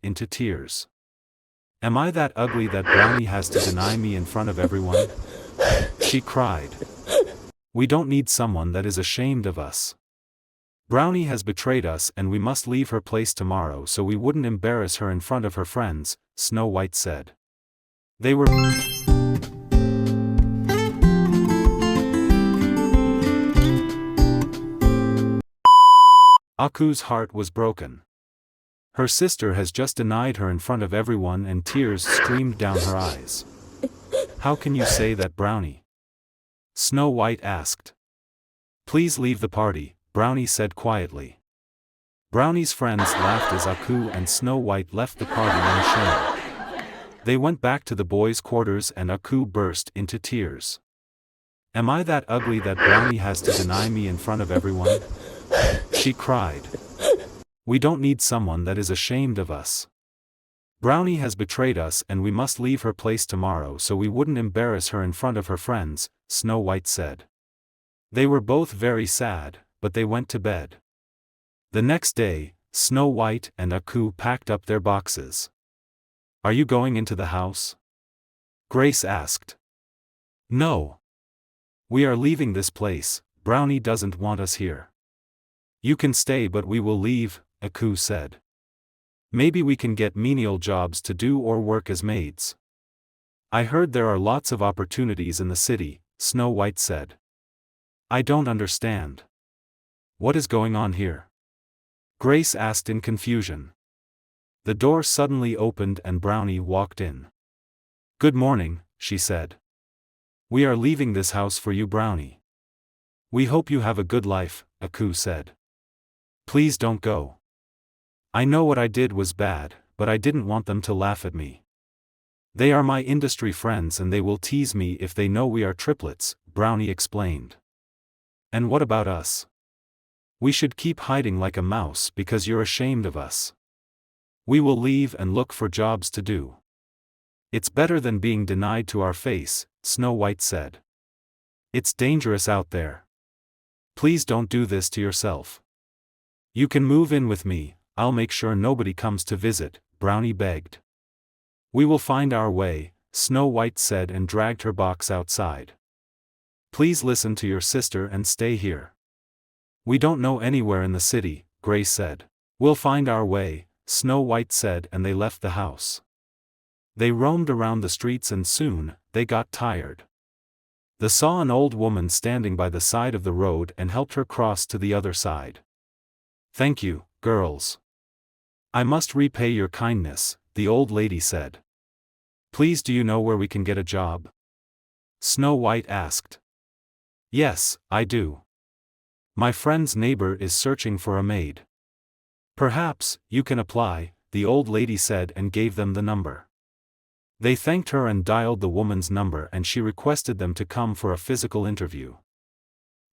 into tears. Am I that ugly that Brownie has to deny me in front of everyone? She cried. We don't need someone that is ashamed of us. Brownie has betrayed us and we must leave her place tomorrow so we wouldn't embarrass her in front of her friends, Snow White said. They were Aku's heart was broken. Her sister has just denied her in front of everyone and tears streamed down her eyes. How can you say that, Brownie? Snow White asked. Please leave the party, Brownie said quietly. Brownie's friends laughed as Aku and Snow White left the party in shame. They went back to the boys' quarters and Aku burst into tears. Am I that ugly that Brownie has to deny me in front of everyone? She cried. We don't need someone that is ashamed of us. Brownie has betrayed us and we must leave her place tomorrow so we wouldn't embarrass her in front of her friends, Snow White said. They were both very sad, but they went to bed. The next day, Snow White and Aku packed up their boxes. Are you going into the house? Grace asked. No. We are leaving this place, Brownie doesn't want us here. You can stay but we will leave, Aku said. Maybe we can get menial jobs to do or work as maids. I heard there are lots of opportunities in the city, Snow White said. I don't understand. What is going on here? Grace asked in confusion. The door suddenly opened and Brownie walked in. Good morning, she said. We are leaving this house for you, Brownie. We hope you have a good life, Aku said. Please don't go. I know what I did was bad, but I didn't want them to laugh at me. They are my industry friends and they will tease me if they know we are triplets, Brownie explained. And what about us? We should keep hiding like a mouse because you're ashamed of us. We will leave and look for jobs to do. It's better than being denied to our face, Snow White said. It's dangerous out there. Please don't do this to yourself. You can move in with me, I'll make sure nobody comes to visit, Brownie begged. We will find our way, Snow White said and dragged her box outside. Please listen to your sister and stay here. We don't know anywhere in the city, Grace said. We'll find our way, Snow White said and they left the house. They roamed around the streets and soon, they got tired. They saw an old woman standing by the side of the road and helped her cross to the other side. Thank you, girls. I must repay your kindness, the old lady said. Please, do you know where we can get a job? Snow White asked. Yes, I do. My friend's neighbor is searching for a maid. Perhaps you can apply, the old lady said and gave them the number. They thanked her and dialed the woman's number and she requested them to come for a physical interview.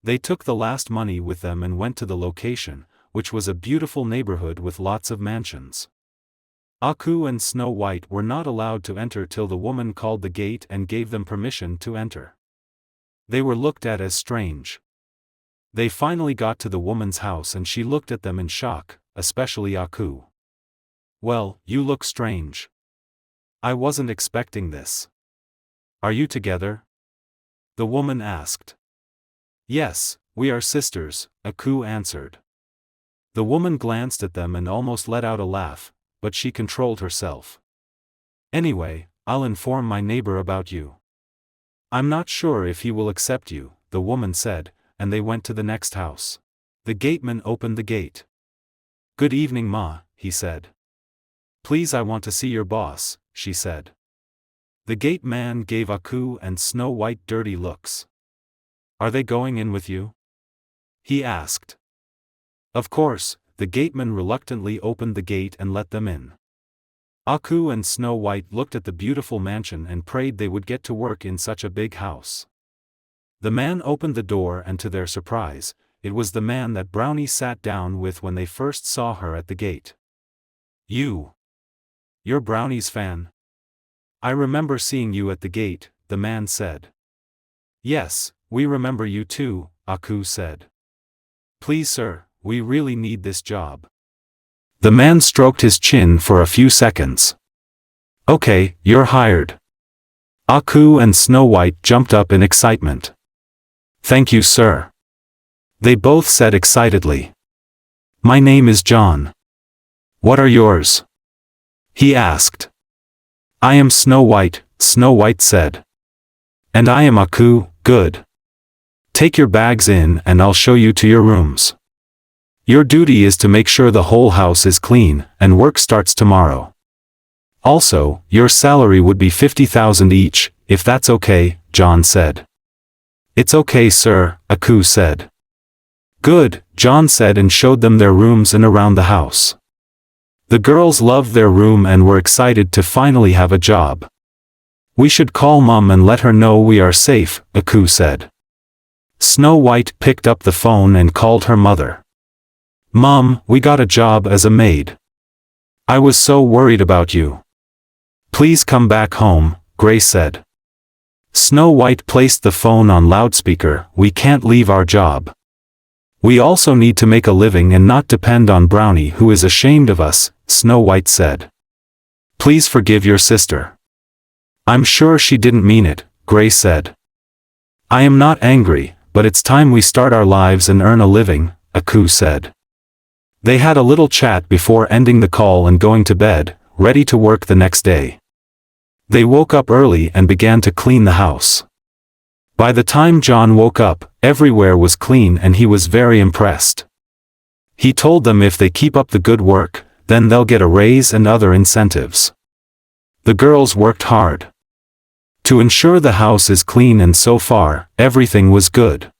They took the last money with them and went to the location, which was a beautiful neighborhood with lots of mansions. Aku and Snow White were not allowed to enter till the woman called the gate and gave them permission to enter. They were looked at as strange. They finally got to the woman's house and she looked at them in shock, especially Aku. Well, you look strange. I wasn't expecting this. Are you together? The woman asked. Yes, we are sisters, Aku answered. The woman glanced at them and almost let out a laugh, but she controlled herself. Anyway, I'll inform my neighbor about you. I'm not sure if he will accept you, the woman said, and they went to the next house. The gateman opened the gate. Good evening, Ma, he said. Please, I want to see your boss, she said. The gate man gave Aku and Snow White dirty looks. Are they going in with you? He asked. Of course, the gateman reluctantly opened the gate and let them in. Aku and Snow White looked at the beautiful mansion and prayed they would get to work in such a big house. The man opened the door and to their surprise, it was the man that Brownie sat down with when they first saw her at the gate. You're Brownie's fan? I remember seeing you at the gate, the man said. Yes, we remember you too, Aku said. Please sir, we really need this job. The man stroked his chin for a few seconds. Okay, you're hired. Aku and Snow White jumped up in excitement. Thank you, sir. They both said excitedly. My name is John. What are yours? He asked. I am Snow White, Snow White said. And I am Aku. Good. Take your bags in and I'll show you to your rooms. Your duty is to make sure the whole house is clean, and work starts tomorrow. Also, your salary would be 50,000 each, if that's okay, John said. It's okay, sir, Aku said. Good, John said and showed them their rooms and around the house. The girls loved their room and were excited to finally have a job. We should call Mom and let her know we are safe, Aku said. Snow White picked up the phone and called her mother. Mom, we got a job as a maid. I was so worried about you. Please come back home, Grace said. Snow White placed the phone on loudspeaker. We can't leave our job. We also need to make a living and not depend on Brownie, who is ashamed of us, Snow White said. Please forgive your sister. I'm sure she didn't mean it, Grace said. I am not angry, but it's time we start our lives and earn a living, Aku said. They had a little chat before ending the call and going to bed, ready to work the next day. They woke up early and began to clean the house. By the time John woke up, everywhere was clean and he was very impressed. He told them if they keep up the good work, then they'll get a raise and other incentives. The girls worked hard to ensure the house is clean, and so far, everything was good.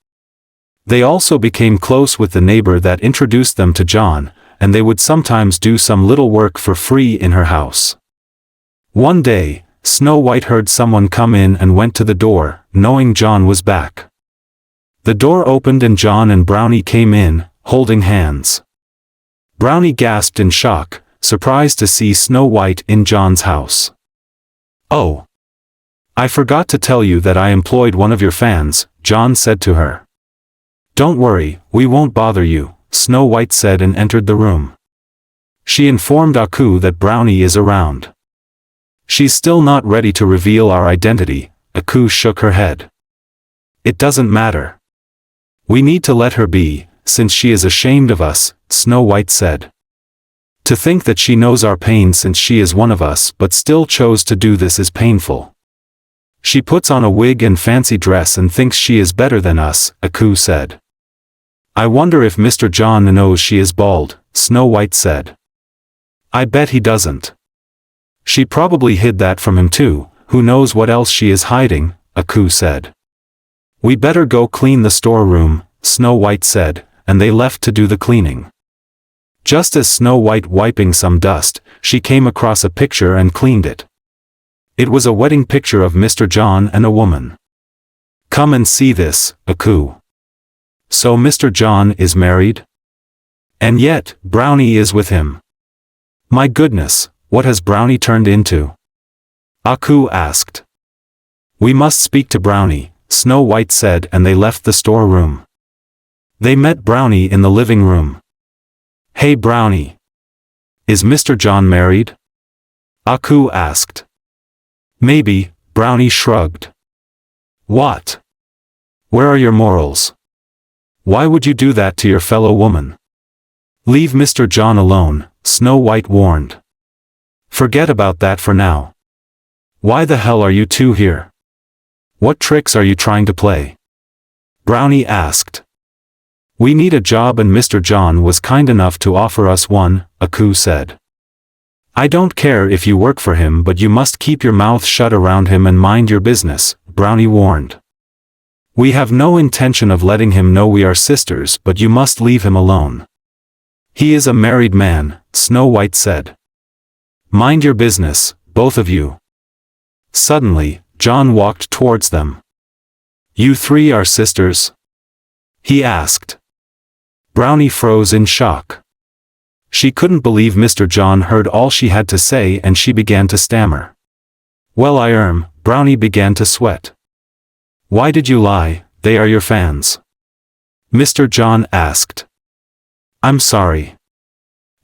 They also became close with the neighbor that introduced them to John, and they would sometimes do some little work for free in her house. One day, Snow White heard someone come in and went to the door, knowing John was back. The door opened and John and Brownie came in, holding hands. Brownie gasped in shock, surprised to see Snow White in John's house. Oh! I forgot to tell you that I employed one of your fans, John said to her. Don't worry, we won't bother you, Snow White said and entered the room. She informed Aku that Brownie is around. She's still not ready to reveal our identity, Aku shook her head. It doesn't matter. We need to let her be, since she is ashamed of us, Snow White said. To think that she knows our pain since she is one of us but still chose to do this is painful. She puts on a wig and fancy dress and thinks she is better than us, Aku said. I wonder if Mr. John knows she is bald, Snow White said. I bet he doesn't. She probably hid that from him too, who knows what else she is hiding, Aku said. We better go clean the storeroom, Snow White said, and they left to do the cleaning. Just as Snow White wiping some dust, she came across a picture and cleaned it. It was a wedding picture of Mr. John and a woman. Come and see this, Aku. So Mr. John is married? And yet, Brownie is with him. My goodness, what has Brownie turned into? Aku asked. We must speak to Brownie, Snow White said, and they left the storeroom. They met Brownie in the living room. Hey Brownie. Is Mr. John married? Aku asked. Maybe, Brownie shrugged. What? Where are your morals? Why would you do that to your fellow woman? Leave Mr. John alone, Snow White warned. Forget about that for now. Why the hell are you two here? What tricks are you trying to play? Brownie asked. We need a job and Mr. John was kind enough to offer us one, Aku said. I don't care if you work for him, but you must keep your mouth shut around him and mind your business, Brownie warned. We have no intention of letting him know we are sisters, but you must leave him alone. He is a married man, Snow White said. Mind your business, both of you. Suddenly, John walked towards them. You three are sisters? He asked. Brownie froze in shock. She couldn't believe Mr. John heard all she had to say and she began to stammer. Well, Brownie began to sweat. Why did you lie? They are your fans. Mr. John asked. I'm sorry.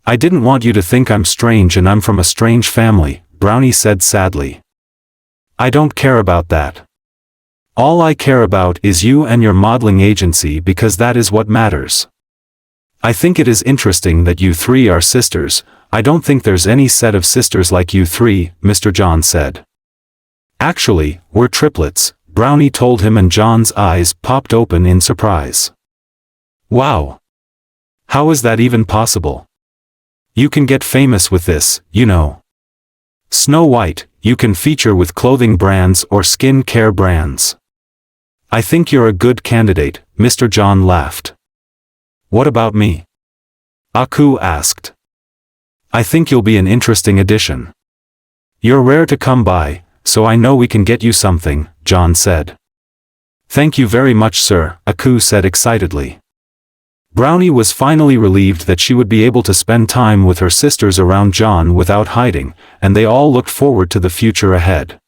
I didn't want you to think I'm strange and I'm from a strange family, Brownie said sadly. I don't care about that. All I care about is you and your modeling agency because that is what matters. I think it is interesting that you three are sisters. I don't think there's any set of sisters like you three, Mr. John said. Actually, we're triplets, Brownie told him, and John's eyes popped open in surprise. Wow! How is that even possible? You can get famous with this, you know. Snow White, you can feature with clothing brands or skin care brands. I think you're a good candidate, Mr. John laughed. What about me? Aku asked. I think you'll be an interesting addition. You're rare to come by, so I know we can get you something, John said. Thank you very much, sir, Aku said excitedly. Brownie was finally relieved that she would be able to spend time with her sisters around John without hiding, and they all looked forward to the future ahead.